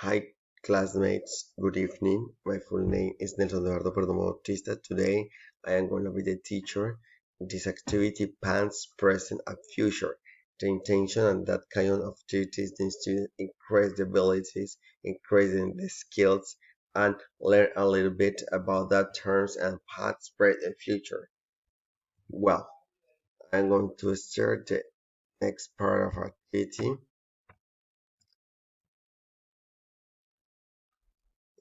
Hi classmates, good evening. My full name is Eduardo Perdomo Bautista. Today I am going to be the teacher in this activity past, present and future. The intention and that kind of activities the student increase the abilities, increasing the skills and learn a little bit about that terms and past, present and future. Well, I'm going to start the next part of activity.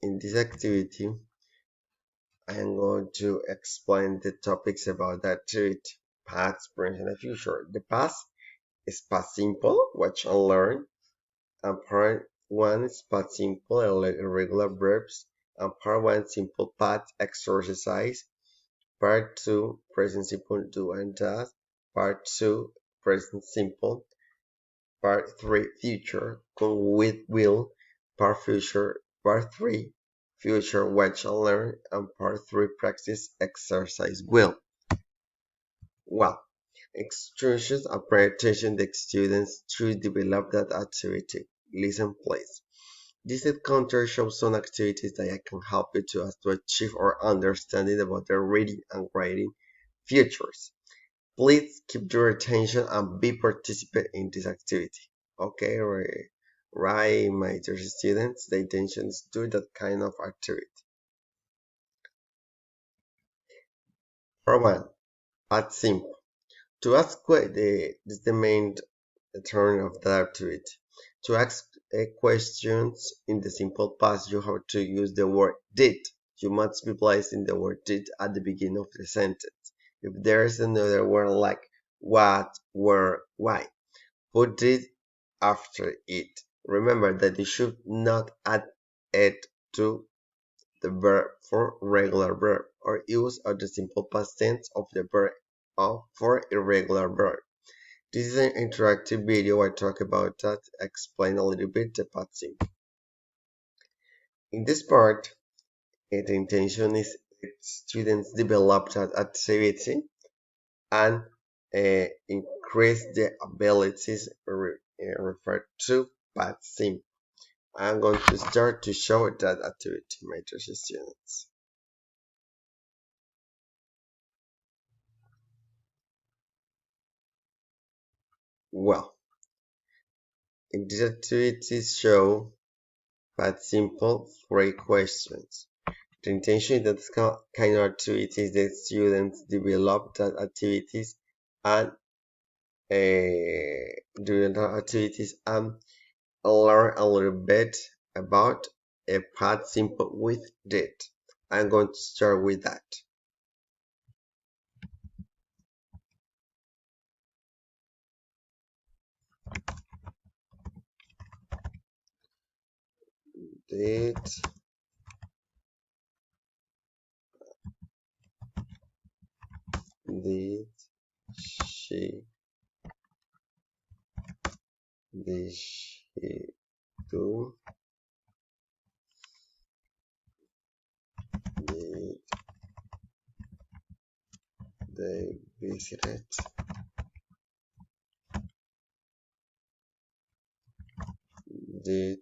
In this activity, I am going to explain the topics about that activity, past, present, and future. The past is past simple, watch and learn, and part one is past simple, irregular verbs, and part one simple past exercise, part two present simple do and does, part two present simple, part three future con with will, part three future watch and learn, and part three practice exercise will. Well, instructions are pay attention the students to develop that activity. Listen please. This encounter shows some activities that can help you to achieve or understanding about the reading and writing features. Please keep your attention and be participant in this activity. Okay, right, my dear students, the intention is to do that kind of activity. For one, add simple. To ask this is the main turn of the activity. To ask questions in the simple past, you have to use the word did. You must be placing the word did at the beginning of the sentence. If there is another word like what, where, why, put it after it. Remember that you should not add it to the verb for regular verb or use of the simple past tense of the verb for irregular verb. This is an interactive video. I talk about that, explain a little bit the past simple. In this part, the intention is that students develop that activity and increase the abilities referred to past simple. I'm going to start to show that activity, my dear students. Well, in this activity show past simple 3 questions. The intention is that kind of activities that students develop that activities and during the activities and learn a little bit about a past simple with did. I'm going to start with that. Did did she did she do did they visit did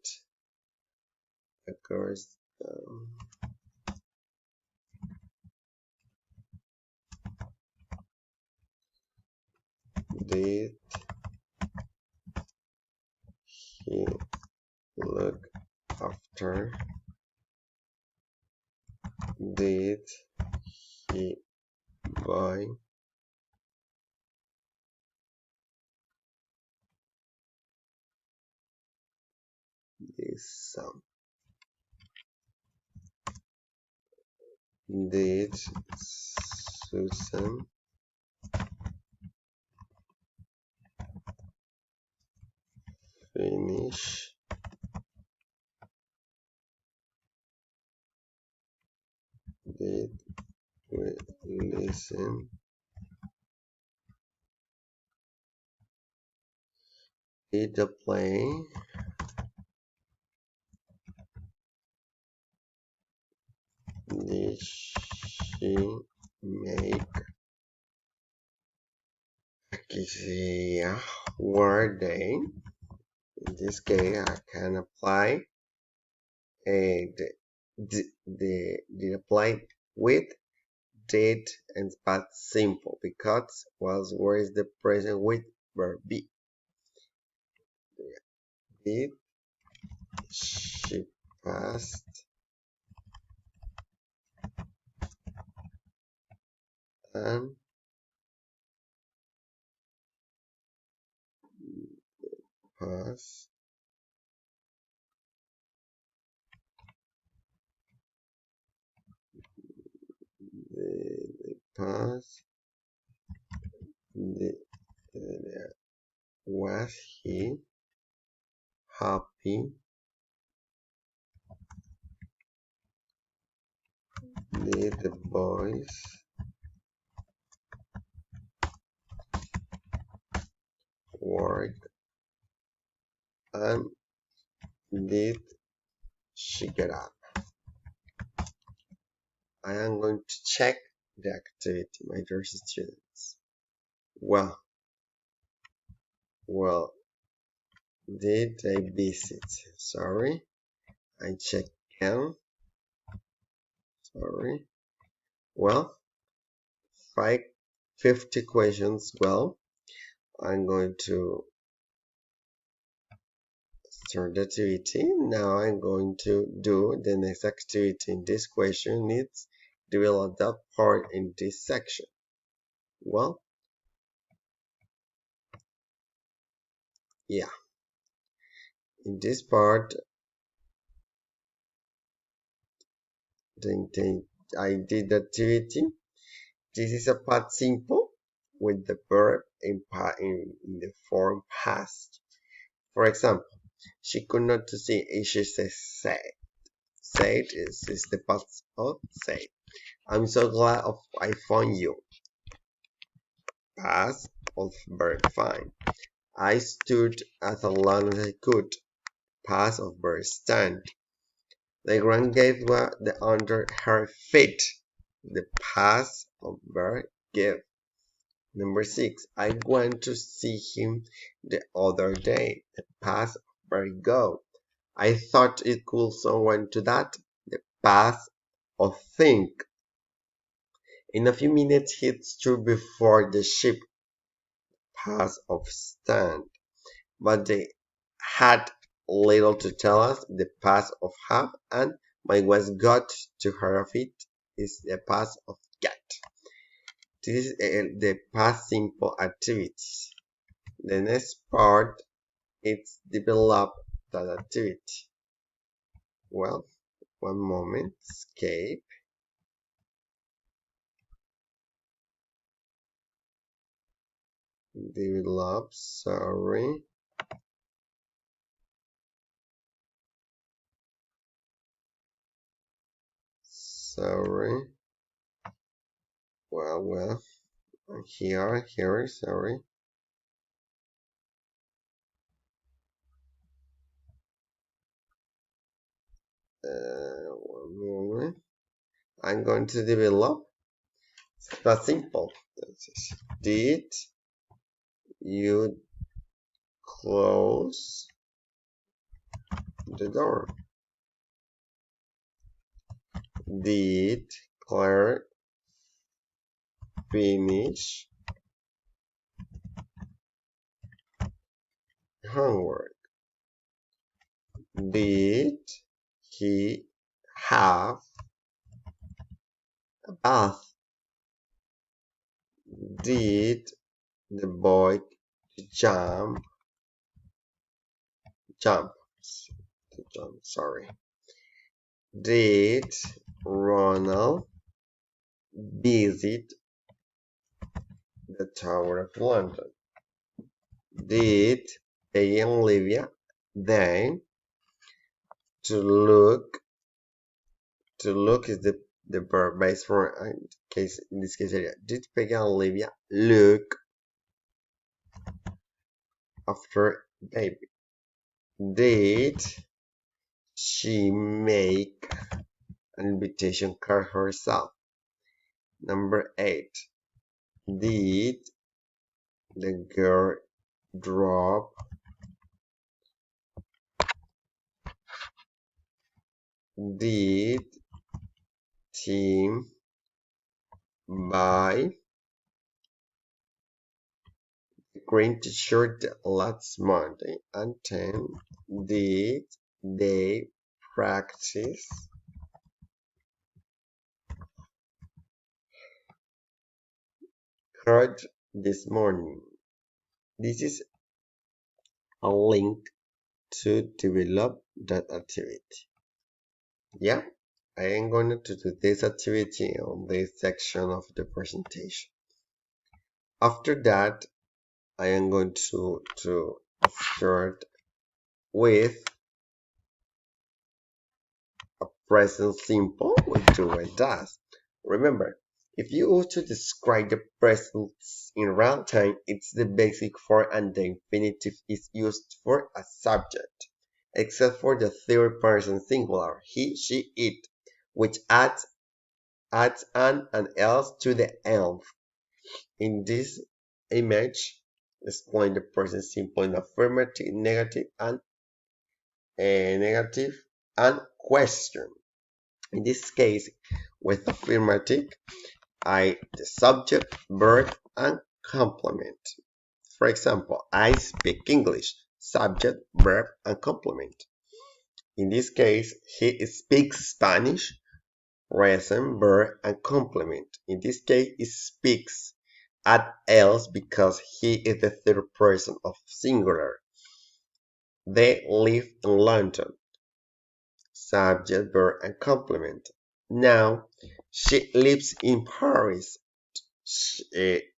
occurs did he look after did he buy this song? Did Susan finish did we listen did the play did she make yeah, were they in this case I can apply And the applied with did and past simple because was where is the present with verb be. Did she passed and pass the pass the, was he happy did the boys work and did she get up. I am going to check the activity, my dear students. Well, well, did I visit? Sorry, I check again. Sorry. Well, 50 questions. Well, I'm going to start the activity. Now I'm going to do the next activity in this question. Needs develop that part in this section. Well, yeah. In this part, I did the activity. This is a past simple with the verb in the form past. For example, she could not see. She says said. Said is the past of said. I'm so glad I found you. Past of verb find. I stood as long as I could. Past of verb stand. The ground gave the under her feet. The past of verb give. Number 6. I went to see him the other day. The past of verb go. I thought it could someone to that. The past of think. In a few minutes he stood before the ship. Past of stand. But they had little to tell us. The past of have and my was got to her of it is the past of get. This is the past simple activities. The next part is develop that activity. Well, one moment, escape, develop, sorry, sorry, well, here, sorry. One moment. I'm going to develop. That's simple. Did you close the door? Did Claire finish homework? Did he have a bath? Did the boy jump? Jump. Sorry. Did Ronald visit the Tower of London? Did Peggy and Olivia then to look is the verb base for in this case area. Did Peggy and Olivia look after baby? Did she make an invitation card herself? Number 8. Did the girl drop did Tim buy the green t-shirt last Monday? And 10, did they practice hard this morning? This is a link to develop that activity. Yeah, I am going to do this activity on this section of the presentation. After that, I am going to start with a present simple with do and does. Remember, if you want to describe the present in real time, it's the basic form and the infinitive is used for a subject, except for the third person singular, he, she, it, which adds an else to the end. In this image, explain the present simple in affirmative, negative, and question. In this case, with affirmative, the subject, verb, and complement. For example, I speak English, subject, verb, and complement. In this case, he speaks Spanish, present, verb, and complement. In this case, he speaks. Add else because he is the third person of singular. They live in London. Subject, verb, and complement. Now, she lives in Paris.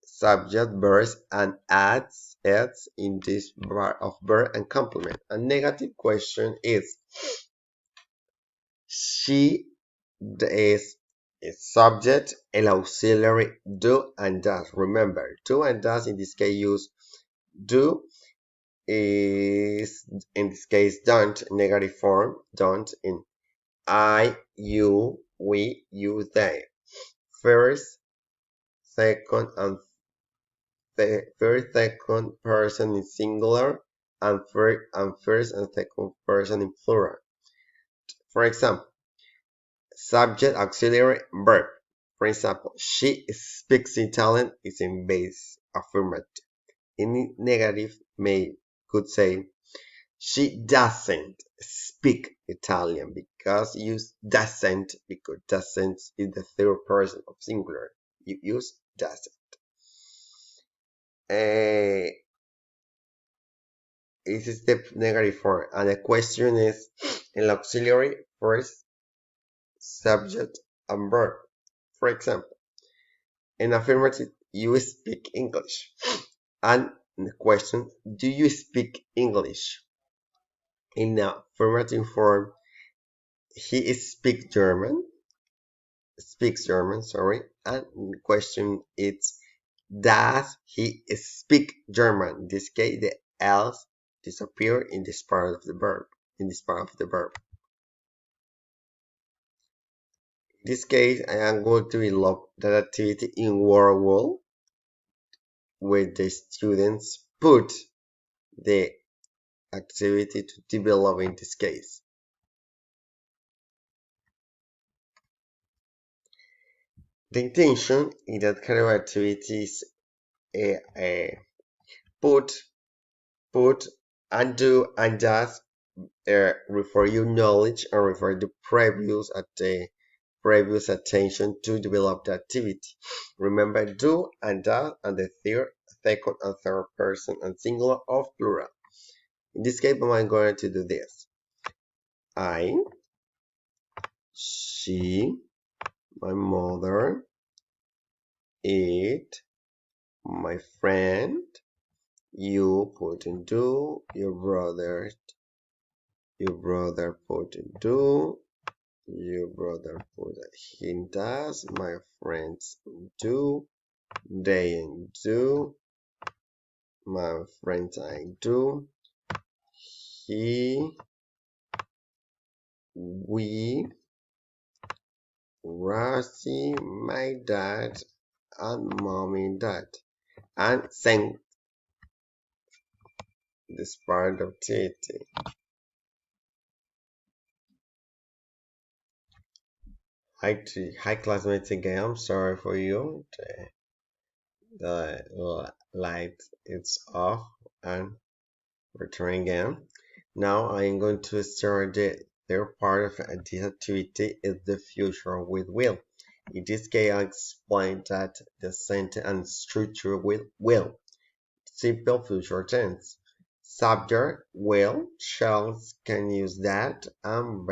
Subject, verb, and adds in this bar of verb and complement. A negative question is she is a subject, el auxiliary do and does. Remember, do and does in this case use do is in this case don't, negative form, don't in I, you, we, you, they. First, second, and third, second person in singular, and first and second person in plural. For example, subject, auxiliary, verb. For example, she speaks Italian is in base affirmative. In negative, could say she doesn't speak Italian because you use doesn't because doesn't is the third person of singular. You use doesn't. This is the negative form, and the question is in auxiliary first subject and verb. For example, in affirmative, you speak English, and in the question, do you speak English? In the affirmative form, he speaks German, sorry, and the question is, does he speak German? In this case, the else disappear in this part of the verb. In this case, I am going to develop that activity in Word where the students put the activity to develop in this case. The intention in that kind of activity is put, undo, and just refer your knowledge and refer the previous attention to develop the activity. Remember do and that and the third, second, and third person and singular of plural. In this case, I'm going to do this. I, she, my mother, it, my friend, you put in do, your brother put in do, your brother put he does, my friends do, they do, my friends I do, he, we, Rosie, my dad, and mommy dad, and sing this part of Titi. Hi classmates again. I'm sorry for you. The light is off and return again. Now I am going to start the third part of this activity is the future with will. In this case, I explain that the sentence and structure with will. Simple future tense. Subject will, shall, can use that, and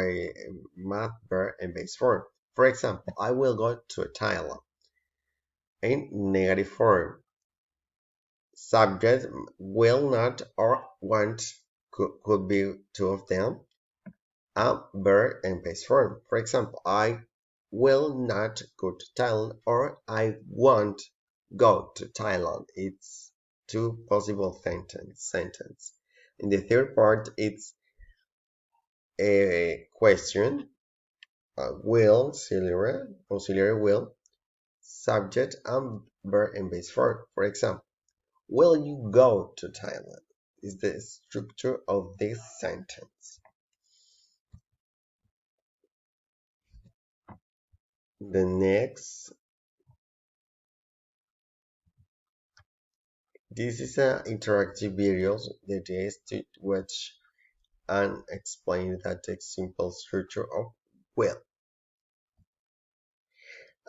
must, verb, and base form. For example, I will go to Thailand. In negative form, subject will not or want could be two of them, and verb and base form. For example, I will not go to Thailand or I won't go to Thailand. It's two possible sentence. In the third part, it's a question, will, auxiliary will, subject, and verb and base form. For example, will you go to Thailand? Is the structure of this sentence. The next, this is an interactive video that is to watch and explain that the simple structure of will.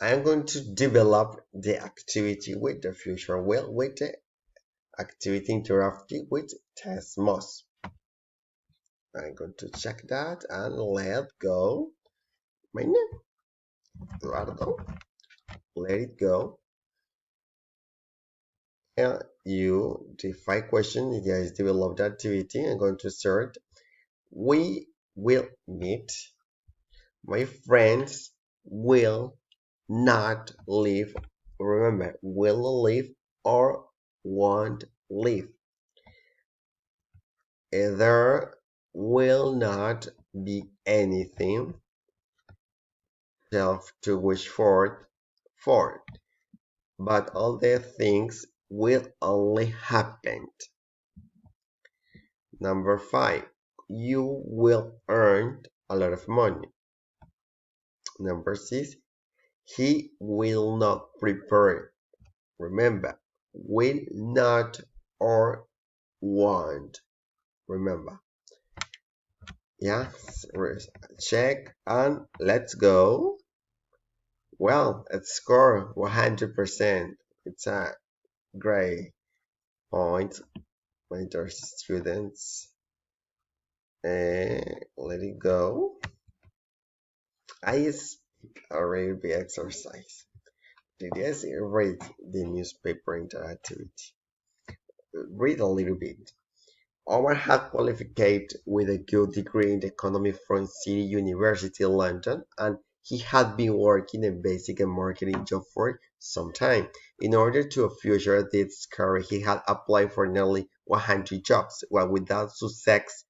I am going to develop the activity with the future will with the activity interactive with test must. I'm going to check that and let go. My name, Eduardo. Let it go. And the 5 questions is develop the activity. I'm going to start. We will meet. My friends will not leave. Remember, will leave or won't leave. There will not be anything self to wish for, but all the things will only happen. Number 5, you will earn a lot of money. Number 6, he will not prepare. Remember, will not or won't. Remember. Yes, check and let's go. Well, it scored 100%. It's a great point, my dear students. Let it go. I speak already the exercise. Did you read the newspaper interactivity? Read a little bit. Omar had qualified with a good degree in economy from City University London, and he had been working in basic and marketing job for some time. In order to further this career, he had applied for nearly 100 jobs, while without success.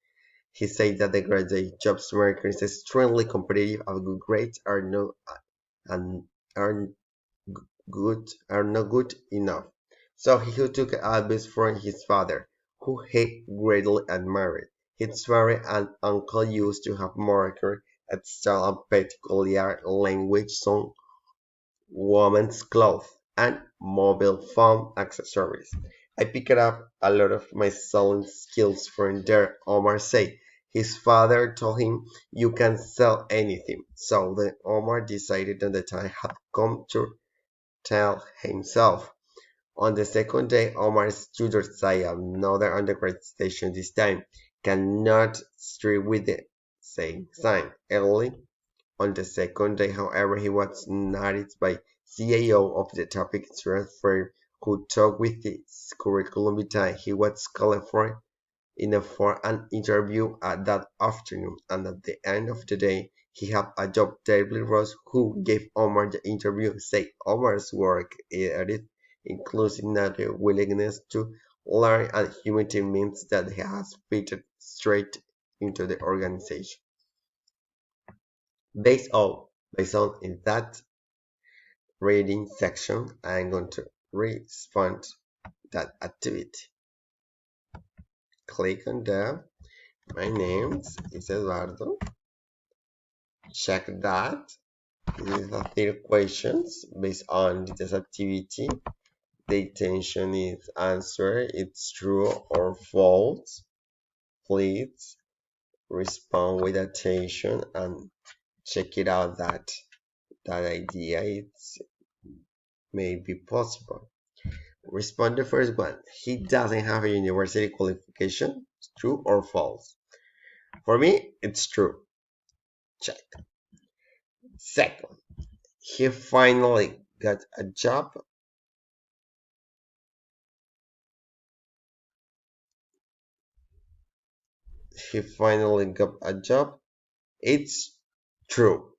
He said that the graduate jobs market is extremely competitive and good grades are no and are are not good enough. So he took advice from his father, who he greatly admired. His father and uncle used to have marked at style and peculiar language some women's clothes and mobile phone accessories. I picked up a lot of my selling skills from there, Omar said. His father told him, you can sell anything. So then Omar decided that the time had come to tell himself. On the second day, Omar stood outside another underground station, this time cannot street with the same sign. Early on the second day, however, he was noticed by CAO of the topic transfer who talked with his curriculum vitae. He was called for an interview that afternoon, and at the end of the day, he had a job. David Ross, who gave Omar the interview, said Omar's work ethic, including the willingness to learn and humility, means that he has fitted straight into the organization. Based on in that reading section, I'm going to respond that activity. Click on there. My name is Eduardo. Check that. This is the third questions based on this activity. The intention is answer it's true or false. Please respond with attention and check it out that idea it's may be possible. Respond the first one. He doesn't have a university qualification. True or false? For me, it's true. Check. Second, he finally got a job. He finally got a job. It's true.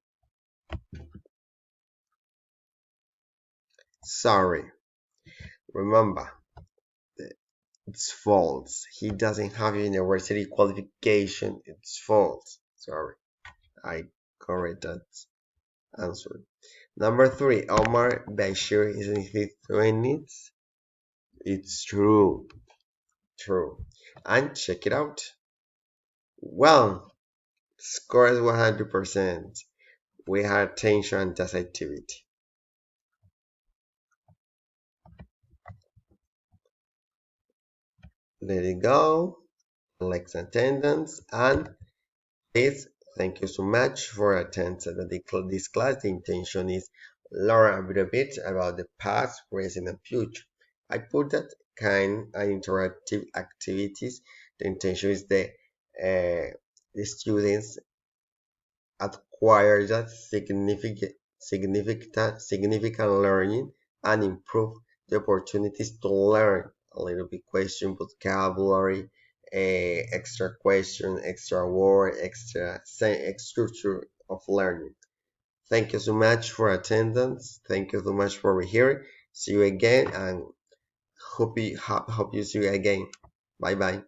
Sorry. Remember, it's false. He doesn't have a university qualification. It's false. Sorry. I correct that answer. Number three, Omar Bashir is in his 20s. It's true. True. And check it out. Well, score is 100%. We had attention and task activity. Let it go. Likes attendance and please thank you so much for attending this class. The intention is learn a little bit about the past, present, and future. I put that kind of interactive activities. The intention is the students acquire that significant learning and improve the opportunities to learn a little bit question vocabulary, extra question, extra word, extra structure of learning. Thank you so much for attendance. Thank you so much for here. See you again and hope you see you again. Bye bye.